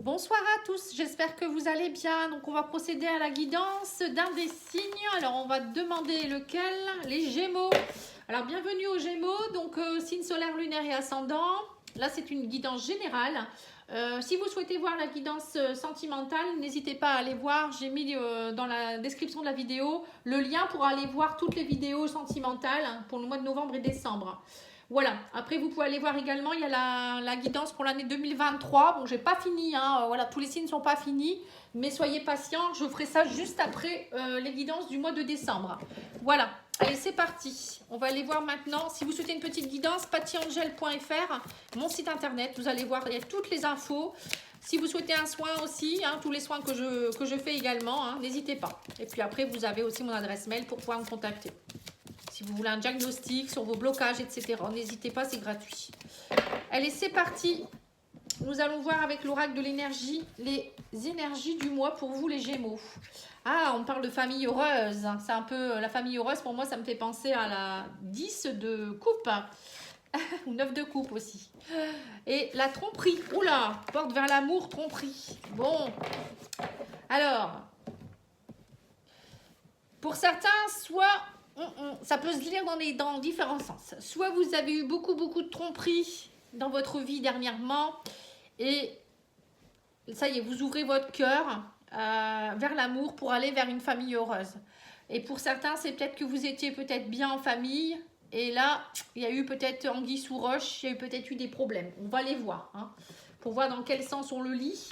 Bonsoir à tous, j'espère que vous allez bien. Donc on va procéder à la guidance d'un des signes. Alors on va demander lequel? Les Gémeaux. Alors bienvenue aux Gémeaux, donc signe solaire, lunaire et ascendant. Là c'est une guidance générale. Si vous souhaitez voir la guidance sentimentale, n'hésitez pas à aller voir. J'ai mis dans la description de la vidéo le lien pour aller voir toutes les vidéos sentimentales pour le mois de novembre et décembre. Voilà, après vous pouvez aller voir également, il y a la guidance pour l'année 2023. Bon, j'ai pas fini, hein. Voilà, tous les signes ne sont pas finis, mais soyez patients, je ferai ça juste après les guidances du mois de décembre. Voilà, allez c'est parti. On va aller voir maintenant, si vous souhaitez une petite guidance, pattyangel.fr, mon site internet, vous allez voir, il y a toutes les infos. Si vous souhaitez un soin aussi, hein, tous les soins que je fais également, hein, n'hésitez pas. Et puis après, vous avez aussi mon adresse mail pour pouvoir me contacter. Si vous voulez un diagnostic sur vos blocages, etc., n'hésitez pas, c'est gratuit. Allez, c'est parti. Nous allons voir avec l'oracle de l'énergie, les énergies du mois pour vous, les Gémeaux. Ah, on parle de famille heureuse. C'est un peu la famille heureuse. Pour moi, ça me fait penser à la 10 de coupe. Ou 9 de coupe aussi. Et la tromperie. Oula, porte vers l'amour, tromperie. Bon. Alors, pour certains, soit... ça peut se lire dans différents sens. Soit vous avez eu beaucoup de tromperies dans votre vie dernièrement et ça y est, vous ouvrez votre cœur vers l'amour pour aller vers une famille heureuse. Et pour certains, c'est peut-être que vous étiez peut-être bien en famille et là, il y a eu peut-être anguille sous roche, il y a peut-être eu des problèmes. On va les voir, hein, pour voir dans quel sens on le lit.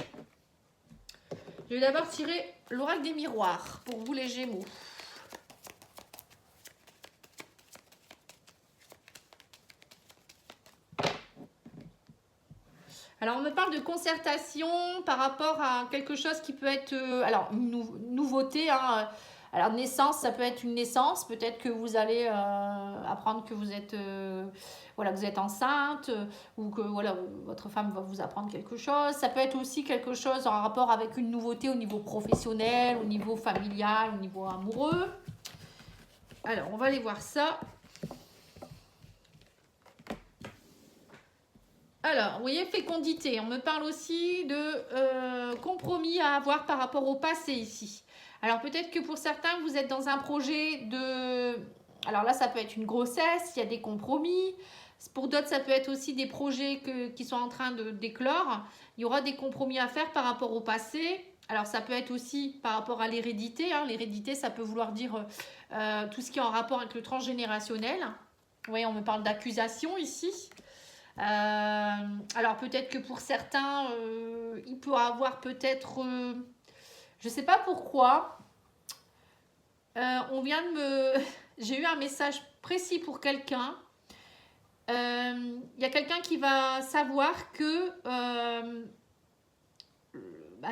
Je vais d'abord tirer l'oracle des miroirs pour vous les Gémeaux. Alors, on me parle de concertation par rapport à quelque chose qui peut être... alors, une nouveauté. Hein, alors, naissance, ça peut être une naissance. Peut-être que vous allez apprendre que vous êtes, voilà, vous êtes enceinte ou que voilà, votre femme va vous apprendre quelque chose. Ça peut être aussi quelque chose en rapport avec une nouveauté au niveau professionnel, au niveau familial, au niveau amoureux. Alors, on va aller voir ça. Alors, vous voyez, fécondité. On me parle aussi de compromis à avoir par rapport au passé ici. Alors, peut-être que pour certains, vous êtes dans un projet de... Alors là, ça peut être une grossesse, il y a des compromis. Pour d'autres, ça peut être aussi des projets qui sont en train de d'éclore. Il y aura des compromis à faire par rapport au passé. Alors, ça peut être aussi par rapport à l'hérédité. Hein. L'hérédité, ça peut vouloir dire tout ce qui est en rapport avec le transgénérationnel. Vous voyez, on me parle d'accusation ici. Alors peut-être que pour certains, il peut avoir peut-être, je ne sais pas pourquoi, on vient de me, j'ai eu un message précis pour quelqu'un. Il y a quelqu'un qui va savoir que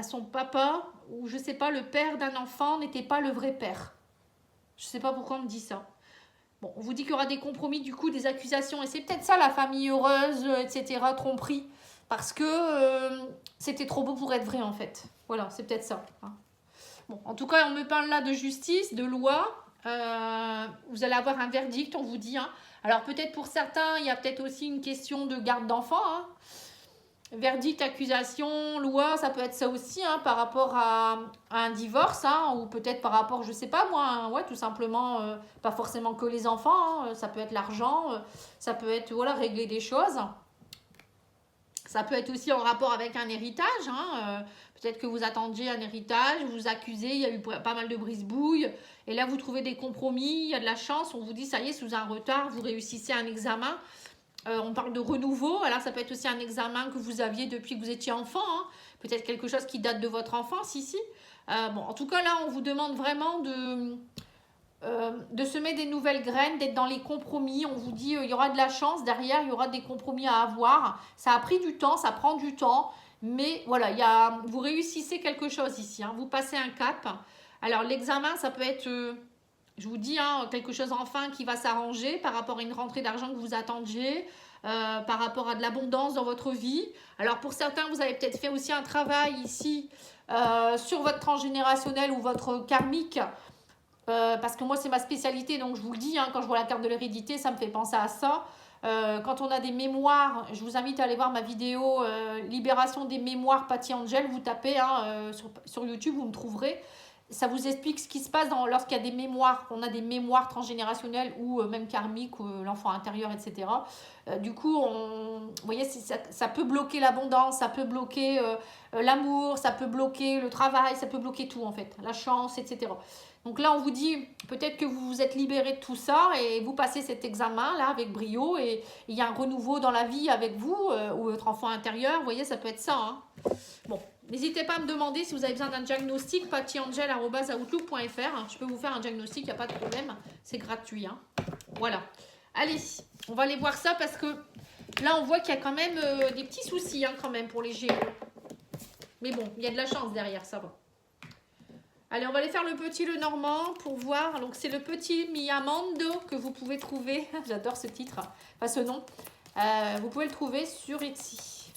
son papa ou je ne sais pas le père d'un enfant n'était pas le vrai père. Je ne sais pas pourquoi on me dit ça. Bon, on vous dit qu'il y aura des compromis, du coup, des accusations. Et c'est peut-être ça, la famille heureuse, etc., tromperie. Parce que c'était trop beau pour être vrai, en fait. Voilà, c'est peut-être ça. Hein. Bon, en tout cas, on me parle là de justice, de loi. Vous allez avoir un verdict, on vous dit. Hein. Alors, peut-être pour certains, il y a peut-être aussi une question de garde d'enfant. Hein. Verdict, accusation, loi, ça peut être ça aussi, hein, par rapport à un divorce, hein, ou peut-être par rapport, je sais pas moi, hein, ouais, tout simplement, pas forcément que les enfants, hein, ça peut être l'argent, ça peut être, voilà, régler des choses. Ça peut être aussi en rapport avec un héritage, hein, peut-être que vous attendiez un héritage, vous vous accusez, il y a eu pas mal de brise-bouille, et là vous trouvez des compromis, il y a de la chance, on vous dit ça y est, sous un retard, vous réussissez un examen. On parle de renouveau, alors ça peut être aussi un examen que vous aviez depuis que vous étiez enfant, hein. Peut-être quelque chose qui date de votre enfance ici. Bon, en tout cas là, on vous demande vraiment de semer des nouvelles graines, d'être dans les compromis. On vous dit il y aura de la chance, derrière il y aura des compromis à avoir. Ça a pris du temps, ça prend du temps, mais voilà, vous réussissez quelque chose ici, hein. Vous passez un cap. Alors l'examen, ça peut être... je vous dis, hein, quelque chose enfin qui va s'arranger par rapport à une rentrée d'argent que vous attendiez, par rapport à de l'abondance dans votre vie. Alors pour certains, vous avez peut-être fait aussi un travail ici sur votre transgénérationnel ou votre karmique. Parce que moi, c'est ma spécialité, donc je vous le dis, hein, quand je vois la carte de l'hérédité, ça me fait penser à ça. Quand on a des mémoires, je vous invite à aller voir ma vidéo Libération des mémoires Patty Angel. Vous tapez sur YouTube, vous me trouverez. Ça vous explique ce qui se passe lorsqu'il y a des mémoires, qu'on a des mémoires transgénérationnelles ou même karmiques, l'enfant intérieur, etc. Du coup, vous voyez, ça peut bloquer l'abondance, ça peut bloquer l'amour, ça peut bloquer le travail, ça peut bloquer tout en fait, la chance, etc. Donc là, on vous dit, peut-être que vous vous êtes libéré de tout ça et vous passez cet examen là avec brio et il y a un renouveau dans la vie avec vous ou votre enfant intérieur. Vous voyez, ça peut être ça. Hein. Bon, n'hésitez pas à me demander si vous avez besoin d'un diagnostic, pattyangel@outlook.fr. Je peux vous faire un diagnostic, il n'y a pas de problème. C'est gratuit. Hein. Voilà. Allez, on va aller voir ça parce que là, on voit qu'il y a quand même des petits soucis hein, quand même pour les Gémeaux. Mais bon, il y a de la chance derrière, ça va. Allez, on va aller faire le petit le normand pour voir. Donc, c'est le petit mi amando que vous pouvez trouver. J'adore ce titre, enfin ce nom. Vous pouvez le trouver sur Etsy.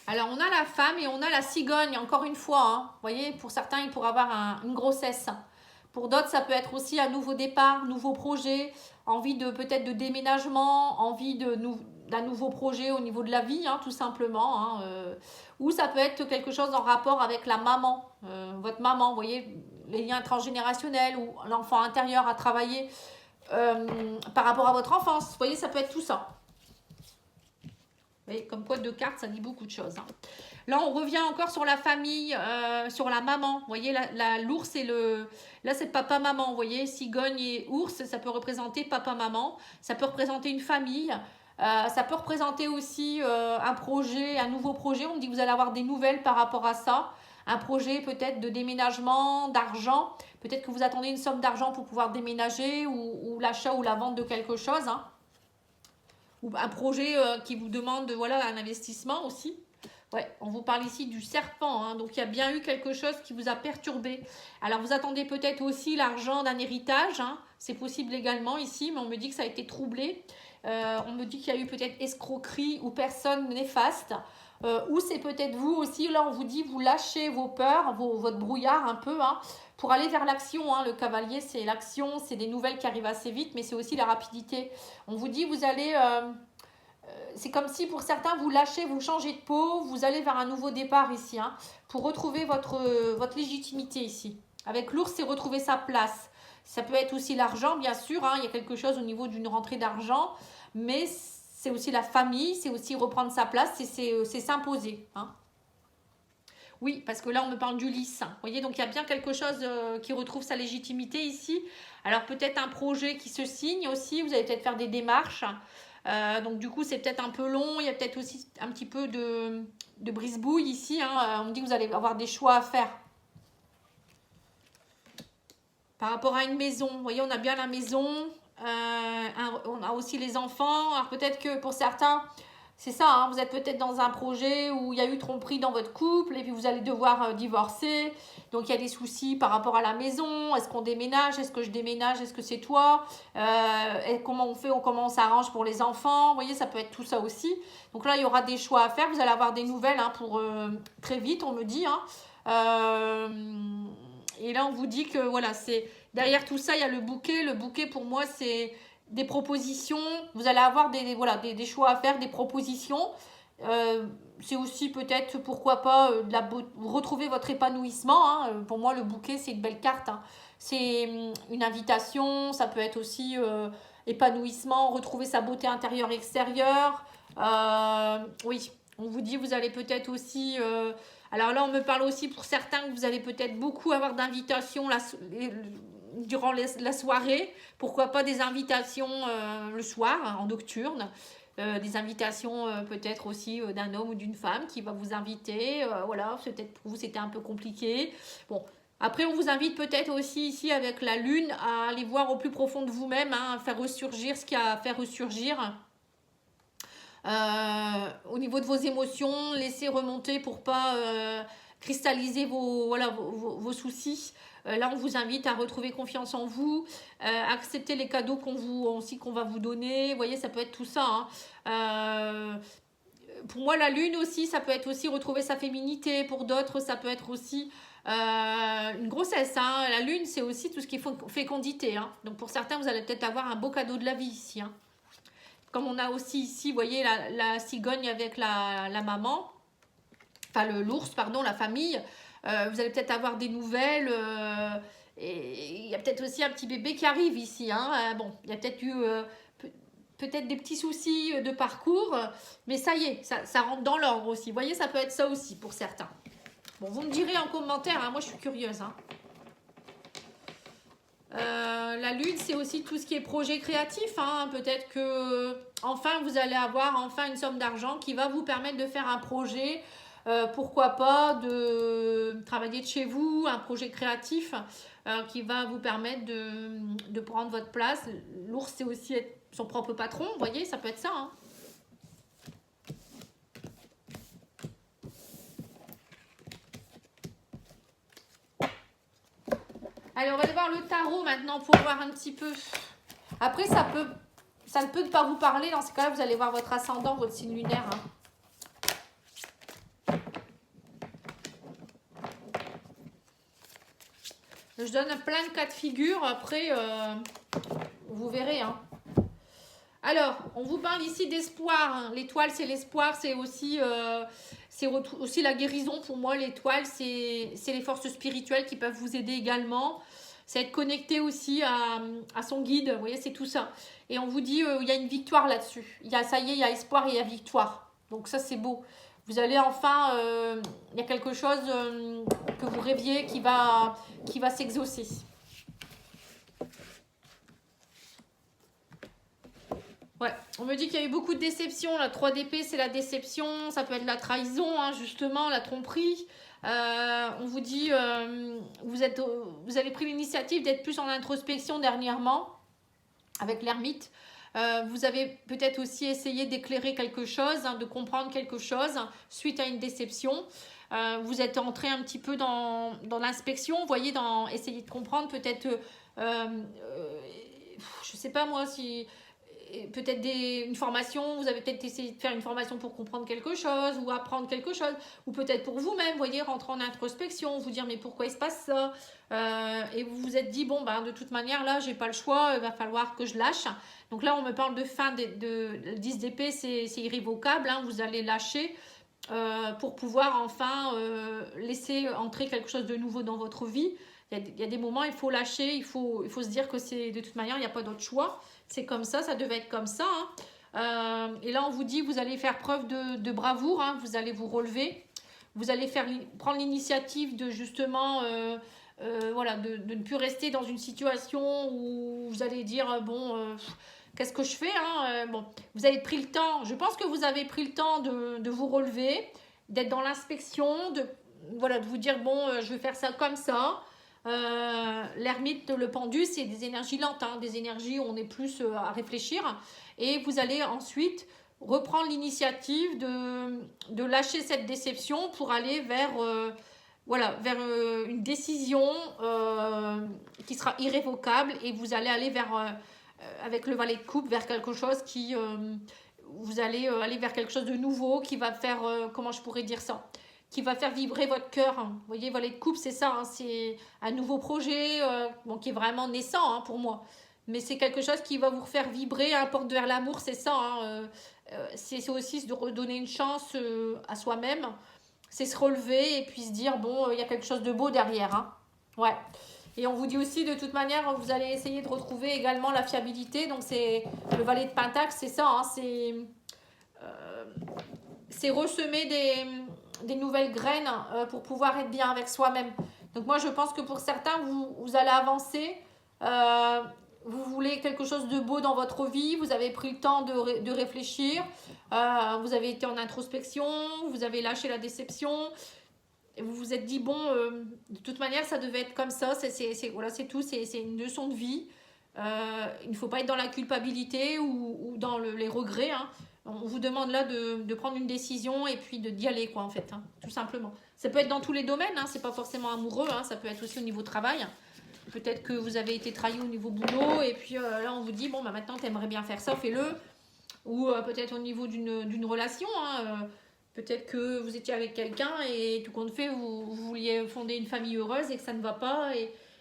Alors, on a la femme et on a la cigogne, encore une fois. Hein. Vous voyez, pour certains, il pourrait avoir une grossesse. Pour d'autres, ça peut être aussi un nouveau départ, nouveau projet, envie de peut-être de déménagement, envie d'un nouveau projet au niveau de la vie, hein, tout simplement. Hein, ou ça peut être quelque chose en rapport avec la maman, votre maman, vous voyez, les liens transgénérationnels ou l'enfant intérieur à travailler par rapport à votre enfance. Vous voyez, ça peut être tout ça. Vous voyez, comme quoi deux cartes, ça dit beaucoup de choses. Hein. Là, on revient encore sur la famille, sur la maman. Vous voyez, l'ours et le... Là, c'est papa-maman. Vous voyez, cigogne et ours, ça peut représenter papa-maman. Ça peut représenter une famille. Ça peut représenter aussi un projet, un nouveau projet. On me dit que vous allez avoir des nouvelles par rapport à ça. Un projet peut-être de déménagement, d'argent. Peut-être que vous attendez une somme d'argent pour pouvoir déménager ou l'achat ou la vente de quelque chose. Hein. Ou un projet qui vous demande voilà, un investissement aussi. Ouais, on vous parle ici du serpent, hein, donc il y a bien eu quelque chose qui vous a perturbé. Alors vous attendez peut-être aussi l'argent d'un héritage, hein, c'est possible également ici, mais on me dit que ça a été troublé. On me dit qu'il y a eu peut-être escroquerie ou personne néfaste. Ou c'est peut-être vous aussi, là on vous dit vous lâchez vos peurs, votre brouillard un peu, hein, pour aller vers l'action. Hein. Le cavalier c'est l'action, c'est des nouvelles qui arrivent assez vite, mais c'est aussi la rapidité. On vous dit vous allez... c'est comme si pour certains vous lâchez, vous changez de peau, vous allez vers un nouveau départ ici, hein, pour retrouver votre légitimité ici. Avec l'ours, c'est retrouver sa place. Ça peut être aussi l'argent, bien sûr, hein, il y a quelque chose au niveau d'une rentrée d'argent, mais c'est aussi la famille, c'est aussi reprendre sa place, c'est s'imposer. Hein. Oui, parce que là, on me parle d'Ulysse. Vous voyez, donc il y a bien quelque chose qui retrouve sa légitimité ici. Alors peut-être un projet qui se signe aussi, vous allez peut-être faire des démarches. Donc du coup c'est peut-être un peu long, il y a peut-être aussi un petit peu de brise-bouille ici, hein. On me dit que vous allez avoir des choix à faire. Par rapport à une maison, vous voyez on a bien la maison, on a aussi les enfants, alors peut-être que pour certains, c'est ça, hein, vous êtes peut-être dans un projet où il y a eu tromperie dans votre couple et puis vous allez devoir divorcer. Donc il y a des soucis par rapport à la maison. Est-ce qu'on déménage? Est-ce que je déménage? Est-ce que c'est toi? Et comment on fait? Comment on s'arrange pour les enfants? Vous voyez, ça peut être tout ça aussi. Donc là, il y aura des choix à faire. Vous allez avoir des nouvelles hein, pour très vite, on me dit. Hein. Et là, on vous dit que voilà, c'est derrière tout ça, il y a le bouquet. Le bouquet, pour moi, c'est... des propositions, vous allez avoir des choix à faire, des propositions. C'est aussi peut-être, pourquoi pas, retrouver votre épanouissement. Hein. Pour moi, le bouquet, c'est une belle carte. Hein. C'est une invitation, ça peut être aussi épanouissement, retrouver sa beauté intérieure et extérieure. Oui, on vous dit, vous allez peut-être aussi... alors là, on me parle aussi pour certains que vous allez peut-être beaucoup avoir d'invitations durant la soirée, pourquoi pas des invitations le soir, en nocturne, des invitations peut-être aussi d'un homme ou d'une femme qui va vous inviter, voilà, peut-être pour vous c'était un peu compliqué. Bon, après on vous invite peut-être aussi ici avec la lune à aller voir au plus profond de vous-même, hein, à faire ressurgir ce qu'il y a à faire ressurgir. Au niveau de vos émotions, laissez remonter pour pas cristalliser vos soucis. Là, on vous invite à retrouver confiance en vous, accepter les cadeaux qu'on va vous donner. Vous voyez, ça peut être tout ça. Hein. pour moi, la lune aussi, ça peut être aussi retrouver sa féminité. Pour d'autres, ça peut être aussi une grossesse. Hein. La lune, c'est aussi tout ce qui est fécondité. Hein. Donc pour certains, vous allez peut-être avoir un beau cadeau de la vie ici. Hein. Comme on a aussi ici, vous voyez, la cigogne avec la maman. Enfin, l'ours, pardon, la famille. Vous allez peut-être avoir des nouvelles. Et il y a peut-être aussi un petit bébé qui arrive ici. Hein. Bon, il y a peut-être eu... peut-être des petits soucis de parcours, mais ça y est, ça rentre dans l'ordre aussi. Vous voyez, ça peut être ça aussi pour certains. Bon, vous me direz en commentaire, hein, moi je suis curieuse. Hein. La lune, c'est aussi tout ce qui est projet créatif. Hein. Peut-être que enfin vous allez avoir enfin une somme d'argent qui va vous permettre de faire un projet. Pourquoi pas de travailler de chez vous, un projet créatif qui va vous permettre de prendre votre place. L'ours, c'est aussi être son propre patron, vous voyez, ça peut être ça. Hein. Allez, on va aller voir le tarot maintenant pour voir un petit peu. Après, ça ne peut pas vous parler. Dans ces cas-là, vous allez voir votre ascendant, votre signe lunaire. Hein. Je donne plein de cas de figure. Après, vous verrez. Hein. Alors, on vous parle ici d'espoir. Hein. L'étoile, c'est l'espoir. C'est aussi la guérison. Pour moi, l'étoile, c'est les forces spirituelles qui peuvent vous aider également. C'est être connecté aussi à son guide. Vous voyez, c'est tout ça. Et on vous dit, il y a une victoire là-dessus. Ça y est, il y a espoir et il y a victoire. Donc ça, c'est beau. Vous allez enfin, il y a quelque chose que vous rêviez qui va s'exaucer. Ouais, on me dit qu'il y a eu beaucoup de déceptions. La 3 d'épée, c'est la déception. Ça peut être la trahison, hein, justement, la tromperie. On vous dit, vous avez pris l'initiative d'être plus en introspection dernièrement avec l'ermite. Vous avez peut-être aussi essayé d'éclairer quelque chose, hein, de comprendre quelque chose suite à une déception. Vous êtes entré un petit peu dans l'inspection, vous voyez, dans essayer de comprendre peut-être, je sais pas moi, si peut-être une formation, vous avez peut-être essayé de faire une formation pour comprendre quelque chose ou apprendre quelque chose, ou peut-être pour vous-même, vous voyez, rentrer en introspection, vous dire mais pourquoi il se passe ça, et vous vous êtes dit bon ben de toute manière là j'ai pas le choix, il va falloir que je lâche. Donc là on me parle de fin de 10 d'épée, c'est irrévocable, hein, vous allez lâcher pour pouvoir enfin laisser entrer quelque chose de nouveau dans votre vie. Il y a des moments il faut lâcher, il faut se dire que c'est de toute manière il n'y a pas d'autre choix. C'est comme ça devait être comme ça. Hein. Et là, on vous dit, vous allez faire preuve de bravoure, hein, vous allez vous relever, vous allez prendre l'initiative de justement, voilà, de ne plus rester dans une situation où vous allez dire, bon, qu'est-ce que je fais hein. Bon, vous avez pris le temps, je pense que vous avez pris le temps de vous relever, d'être dans l'inspection, de vous dire, bon, je vais faire ça comme ça. L'ermite, le pendu, c'est des énergies lentes, hein, des énergies où on est plus à réfléchir. Et vous allez ensuite reprendre l'initiative de lâcher cette déception pour aller vers, une décision qui sera irrévocable. Et vous allez aller vers, avec le valet de coupe, vers quelque chose qui... vous allez aller vers quelque chose de nouveau qui va faire, comment je pourrais dire ça, qui va faire vibrer votre cœur. Vous voyez, valet de coupe, c'est ça, hein, c'est un nouveau projet qui est vraiment naissant hein, pour moi. Mais c'est quelque chose qui va vous faire vibrer, hein, porte vers l'amour, c'est ça. Hein, c'est aussi de redonner une chance à soi-même. C'est se relever et puis se dire, bon, il y a quelque chose de beau derrière. Hein. Ouais. Et on vous dit aussi, de toute manière, vous allez essayer de retrouver également la fiabilité. Donc, c'est le valet de Pentacle, c'est ça. Hein, c'est ressemer des nouvelles graines pour pouvoir être bien avec soi-même. Donc moi, je pense que pour certains, vous allez avancer. Vous voulez quelque chose de beau dans votre vie. Vous avez pris le temps de réfléchir. Vous avez été en introspection. Vous avez lâché la déception. Et vous vous êtes dit, bon, de toute manière, ça devait être comme ça. Voilà, c'est tout. C'est une leçon de vie. Il ne faut pas être dans la culpabilité ou dans les regrets. Hein. On vous demande là de prendre une décision et puis d'y aller, quoi, en fait, hein, tout simplement. Ça peut être dans tous les domaines, hein, c'est pas forcément amoureux, hein, ça peut être aussi au niveau travail. Peut-être que vous avez été trahi au niveau boulot et puis là, on vous dit, bon, bah, maintenant, tu aimerais bien faire ça, fais-le. ou peut-être au niveau d'une relation. Hein, peut-être que vous étiez avec quelqu'un et tout compte fait, vous vouliez fonder une famille heureuse et que ça ne va pas.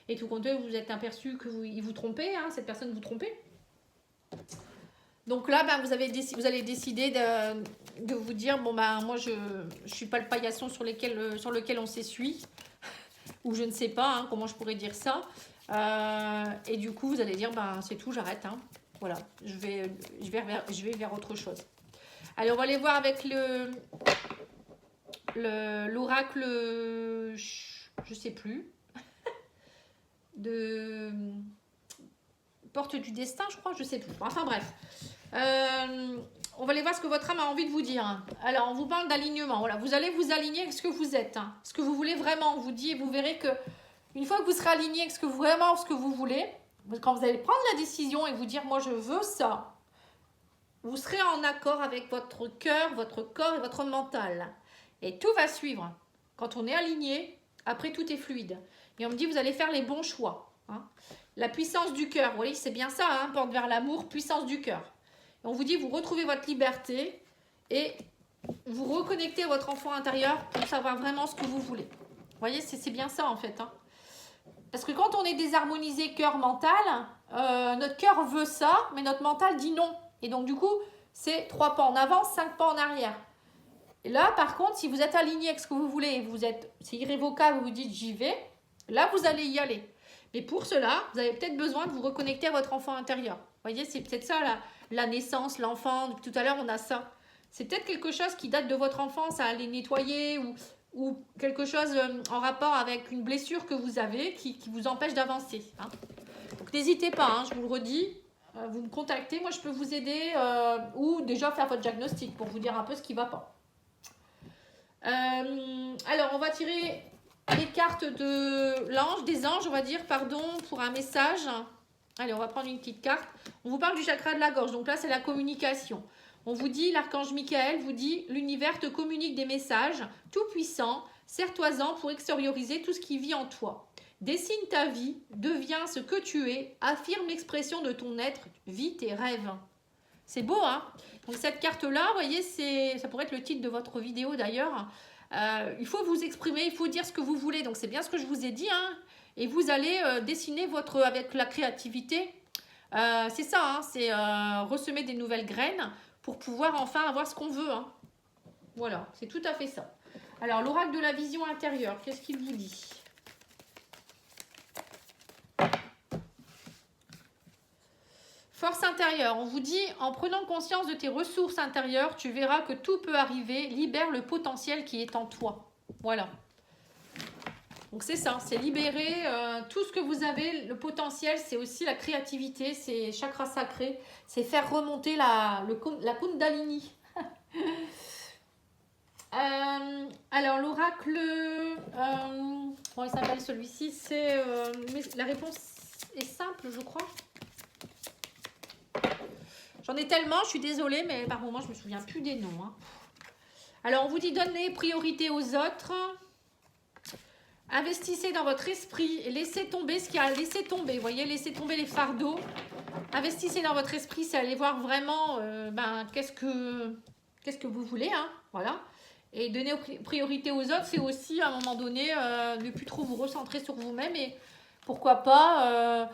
Et tout compte fait, vous êtes aperçu que il vous trompait, hein, cette personne vous trompait. Donc là, ben, vous allez décider de vous dire, bon ben moi je suis pas le paillasson sur lequel on s'essuie, ou je ne sais pas hein, comment je pourrais dire ça. Et du coup, vous allez dire, ben c'est tout, j'arrête. Hein. Voilà, je vais vers autre chose. Allez, on va aller voir avec l'oracle, je sais plus, de porte du destin, je crois, je sais plus. Enfin bref. On va aller voir ce que votre âme a envie de vous dire. Alors, on vous parle d'alignement. Voilà, vous allez vous aligner avec ce que vous êtes. Hein. Ce que vous voulez vraiment. On vous dit et vous verrez que une fois que vous serez aligné avec ce que vous voulez, quand vous allez prendre la décision et vous dire, moi je veux ça, vous serez en accord avec votre cœur, votre corps et votre mental. Et tout va suivre. Quand on est aligné, après tout est fluide. Et on me dit, vous allez faire les bons choix. Hein. La puissance du cœur, vous voyez, c'est bien ça, hein, porte vers l'amour, puissance du cœur. Et on vous dit, vous retrouvez votre liberté et vous reconnectez à votre enfant intérieur pour savoir vraiment ce que vous voulez. Vous voyez, c'est bien ça en fait. Hein. Parce que quand on est désharmonisé cœur-mental, notre cœur veut ça, mais notre mental dit non. Et donc du coup, c'est 3 pas en avant, 5 pas en arrière. Et là, par contre, si vous êtes aligné avec ce que vous voulez, c'est irrévocable, vous vous dites j'y vais, là vous allez y aller. Mais pour cela, vous avez peut-être besoin de vous reconnecter à votre enfant intérieur. Vous voyez, c'est peut-être ça la naissance, l'enfant. Depuis tout à l'heure, on a ça. C'est peut-être quelque chose qui date de votre enfance à aller nettoyer ou quelque chose en rapport avec une blessure que vous avez qui vous empêche d'avancer. Hein. Donc n'hésitez pas, hein, je vous le redis, vous me contactez, moi je peux vous aider ou déjà faire votre diagnostic pour vous dire un peu ce qui ne va pas. Alors on va tirer les cartes de l'ange, des anges on va dire, pardon, pour un message. Allez, on va prendre une petite carte. On vous parle du chakra de la gorge, donc là c'est la communication. On vous dit, l'archange Michael vous dit, l'univers te communique des messages tout puissants, serre-toi-en pour extérioriser tout ce qui vit en toi. Dessine ta vie, deviens ce que tu es, affirme l'expression de ton être, vis tes rêves. C'est beau, hein? Donc cette carte-là, vous voyez, ça pourrait être le titre de votre vidéo d'ailleurs. Il faut vous exprimer, il faut dire ce que vous voulez. Donc c'est bien ce que je vous ai dit, hein? Et vous allez dessiner avec la créativité. C'est ça, hein? C'est ressemer des nouvelles graines pour pouvoir enfin avoir ce qu'on veut. Hein. Voilà, c'est tout à fait ça. Alors, l'oracle de la vision intérieure, qu'est-ce qu'il vous dit? Force intérieure, on vous dit, en prenant conscience de tes ressources intérieures, tu verras que tout peut arriver, libère le potentiel qui est en toi. Voilà. Donc c'est ça, c'est libérer tout ce que vous avez, le potentiel, c'est aussi la créativité, c'est chakra sacré, c'est faire remonter la Kundalini. Alors l'oracle, bon il s'appelle celui-ci, c'est la réponse est simple je crois. J'en ai tellement, je suis désolée, mais par moment je me souviens plus des noms. Hein. Alors on vous dit donnez priorité aux autres. Investissez dans votre esprit et laissez tomber ce qu'il y a à laisser tomber. Vous voyez, laissez tomber les fardeaux. Investissez dans votre esprit, c'est aller voir vraiment qu'est-ce que vous voulez. Hein, voilà. Et donner priorité aux autres, c'est aussi à un moment donné ne plus trop vous recentrer sur vous-même. Et pourquoi pas...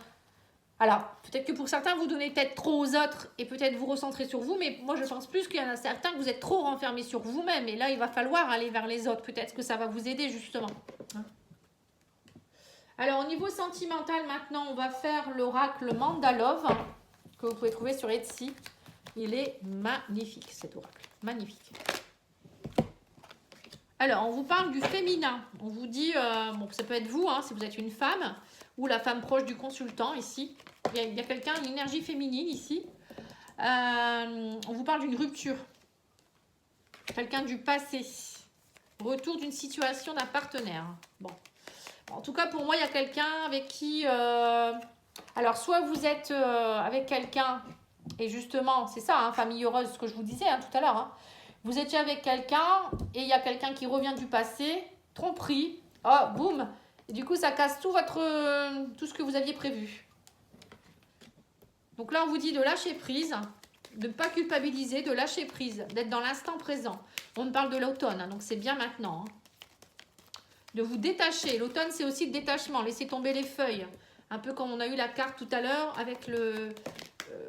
alors, peut-être que pour certains, vous donnez peut-être trop aux autres et peut-être vous recentrer sur vous. Mais moi, je pense plus qu'il y en a certains que vous êtes trop renfermés sur vous-même. Et là, il va falloir aller vers les autres. Peut-être que ça va vous aider justement. Hein. Alors, au niveau sentimental, maintenant, on va faire l'oracle Mandalove, que vous pouvez trouver sur Etsy. Il est magnifique, cet oracle. Magnifique. Alors, on vous parle du féminin. On vous dit, bon, ça peut être vous, hein, si vous êtes une femme, ou la femme proche du consultant, ici. Il y a quelqu'un, une énergie féminine, ici. On vous parle d'une rupture. Quelqu'un du passé. Retour d'une situation d'un partenaire. Bon. En tout cas, pour moi, il y a quelqu'un avec qui... alors, soit vous êtes avec quelqu'un, et justement, c'est ça, hein, famille heureuse, ce que je vous disais hein, tout à l'heure. Hein. Vous étiez avec quelqu'un, et il y a quelqu'un qui revient du passé, tromperie, oh, boum. Et du coup, ça casse tout ce que vous aviez prévu. Donc là, on vous dit de lâcher prise. de ne pas culpabiliser, de lâcher prise, d'être dans l'instant présent. On me parle de l'automne, hein, donc c'est bien maintenant. Hein. De vous détacher. L'automne, c'est aussi le détachement. Laisser tomber les feuilles. Un peu comme on a eu la carte tout à l'heure avec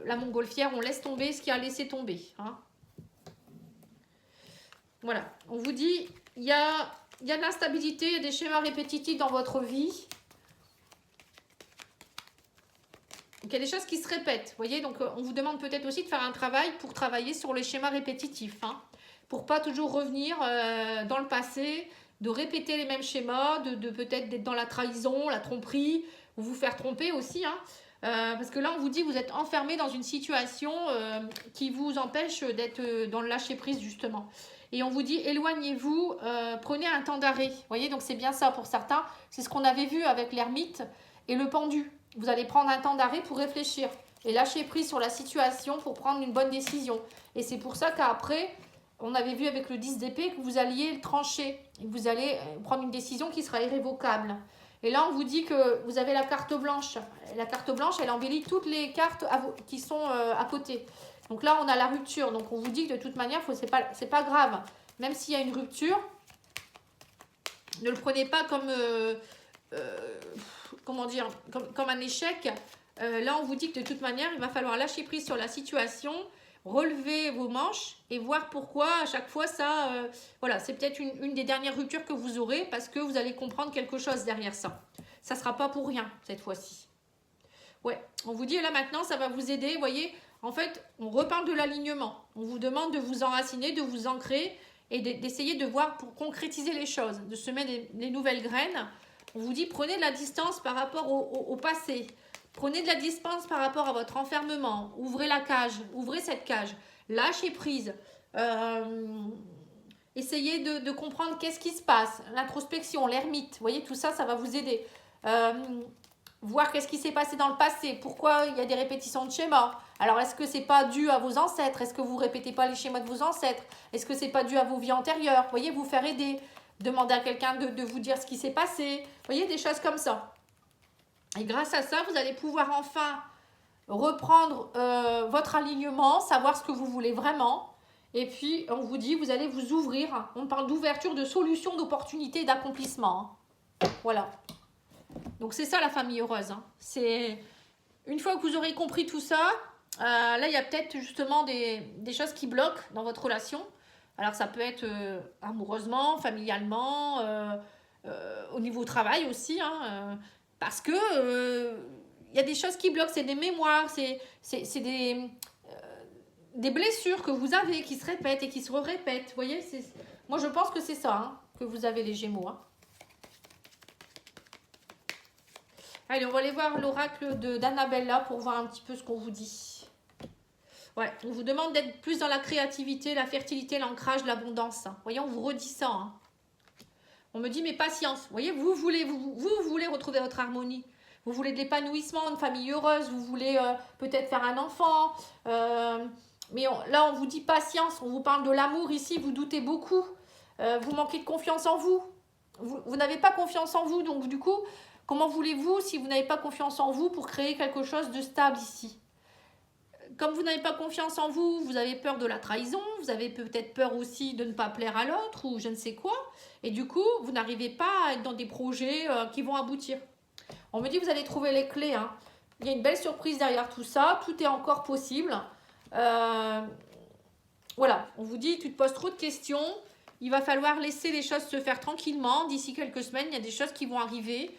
la montgolfière. On laisse tomber ce qui a laissé tomber. Hein. Voilà. On vous dit, il y a de l'instabilité, il y a des schémas répétitifs dans votre vie. Donc, il y a des choses qui se répètent. Vous voyez, donc on vous demande peut-être aussi de faire un travail pour travailler sur les schémas répétitifs. Hein, pour pas toujours revenir dans le passé, de répéter les mêmes schémas, de peut-être d'être dans la trahison, la tromperie, ou vous faire tromper aussi. Hein, parce que là, on vous dit que vous êtes enfermé dans une situation qui vous empêche d'être dans le lâcher-prise, justement. Et on vous dit, éloignez-vous, prenez un temps d'arrêt. Vous voyez, donc c'est bien ça pour certains. C'est ce qu'on avait vu avec l'ermite et le pendu. Vous allez prendre un temps d'arrêt pour réfléchir et lâcher prise sur la situation pour prendre une bonne décision. Et c'est pour ça qu'après, on avait vu avec le 10 d'épée que vous alliez le trancher. Et vous allez prendre une décision qui sera irrévocable. Et là, on vous dit que vous avez la carte blanche. La carte blanche, elle embellit toutes les cartes qui sont à côté. Donc là, on a la rupture. Donc on vous dit que de toute manière, c'est pas grave. Même s'il y a une rupture, ne le prenez pas comme... comment dire, comme un échec. Là, on vous dit que de toute manière, il va falloir lâcher prise sur la situation, relever vos manches et voir pourquoi à chaque fois ça... voilà, c'est peut-être une des dernières ruptures que vous aurez parce que vous allez comprendre quelque chose derrière ça. Ça ne sera pas pour rien cette fois-ci. Ouais, on vous dit là maintenant, ça va vous aider. Vous voyez, en fait, on reparle de l'alignement. On vous demande de vous enraciner, de vous ancrer et d'essayer de voir pour concrétiser les choses, de semer des nouvelles graines. On vous dit, prenez de la distance par rapport au passé. Prenez de la distance par rapport à votre enfermement. Ouvrez la cage, ouvrez cette cage. Lâchez prise. Essayez de comprendre qu'est-ce qui se passe. L'introspection, l'ermite. Vous voyez, tout ça, ça va vous aider. Voir qu'est-ce qui s'est passé dans le passé. Pourquoi il y a des répétitions de schémas. Alors, est-ce que c'est pas dû à vos ancêtres? Est-ce que vous répétez pas les schémas de vos ancêtres? Est-ce que c'est pas dû à vos vies antérieures? Vous voyez, vous faire aider. Demander à quelqu'un de vous dire ce qui s'est passé. Vous voyez, des choses comme ça. Et grâce à ça, vous allez pouvoir enfin reprendre votre alignement, savoir ce que vous voulez vraiment. Et puis, on vous dit, vous allez vous ouvrir. On parle d'ouverture, de solutions, d'opportunités, d'accomplissement. Voilà. Donc, c'est ça la famille heureuse. Hein. C'est une fois que vous aurez compris tout ça, là, il y a peut-être justement des choses qui bloquent dans votre relation. Alors, ça peut être amoureusement, familialement, au niveau travail aussi, hein, parce que y a des choses qui bloquent, c'est des mémoires, c'est des blessures que vous avez qui se répètent et qui se répètent. Vous voyez, moi, je pense que c'est ça hein, que vous avez les Gémeaux. Hein. Allez, on va aller voir l'oracle d'Annabella pour voir un petit peu ce qu'on vous dit. Ouais, on vous demande d'être plus dans la créativité, la fertilité, l'ancrage, l'abondance. Hein. Voyez, on vous redit ça. Hein. On me dit, mais patience. Vous voyez, vous voulez retrouver votre harmonie. Vous voulez de l'épanouissement, une famille heureuse. Vous voulez peut-être faire un enfant. Mais là, on vous dit patience. On vous parle de l'amour ici. Vous doutez beaucoup. Vous manquez de confiance en vous. Vous n'avez pas confiance en vous. Donc, du coup, comment voulez-vous, si vous n'avez pas confiance en vous, pour créer quelque chose de stable ici? Comme vous n'avez pas confiance en vous, vous avez peur de la trahison, vous avez peut-être peur aussi de ne pas plaire à l'autre ou je ne sais quoi. Et du coup, vous n'arrivez pas à être dans des projets qui vont aboutir. On me dit que vous allez trouver les clés. Hein. Il y a une belle surprise derrière tout ça. Tout est encore possible. Voilà, on vous dit, tu te poses trop de questions. Il va falloir laisser les choses se faire tranquillement. D'ici quelques semaines, il y a des choses qui vont arriver.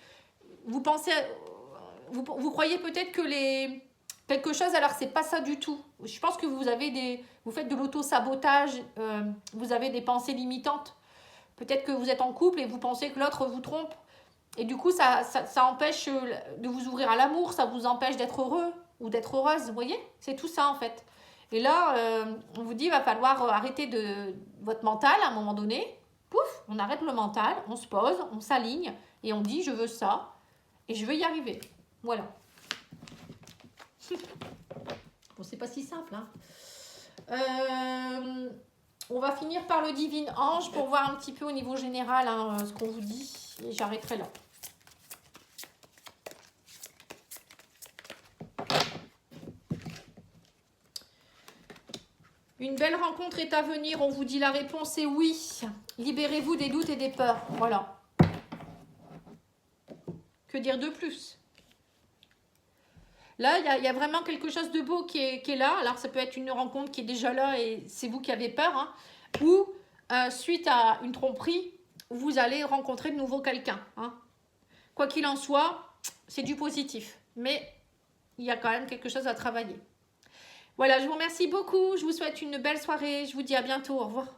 Vous pensez, vous croyez peut-être que quelque chose, alors c'est pas ça du tout. Je pense que vous faites de l'auto-sabotage, vous avez des pensées limitantes. Peut-être que vous êtes en couple et vous pensez que l'autre vous trompe. Et du coup, ça empêche de vous ouvrir à l'amour, ça vous empêche d'être heureux ou d'être heureuse, vous voyez? C'est tout ça en fait. Et là, on vous dit, il va falloir arrêter votre mental à un moment donné. Pouf, on arrête le mental, on se pose, on s'aligne et on dit, je veux ça et je veux y arriver. Voilà. Bon, c'est pas si simple. Hein. On va finir par le divin ange pour voir un petit peu au niveau général hein, ce qu'on vous dit. Et j'arrêterai là. Une belle rencontre est à venir. On vous dit la réponse est oui. Libérez-vous des doutes et des peurs. Voilà. Que dire de plus? Là, il y a vraiment quelque chose de beau qui est là. Alors, ça peut être une rencontre qui est déjà là et c'est vous qui avez peur. Hein. Ou, suite à une tromperie, vous allez rencontrer de nouveau quelqu'un. Hein. Quoi qu'il en soit, c'est du positif. Mais il y a quand même quelque chose à travailler. Voilà, je vous remercie beaucoup. Je vous souhaite une belle soirée. Je vous dis à bientôt. Au revoir.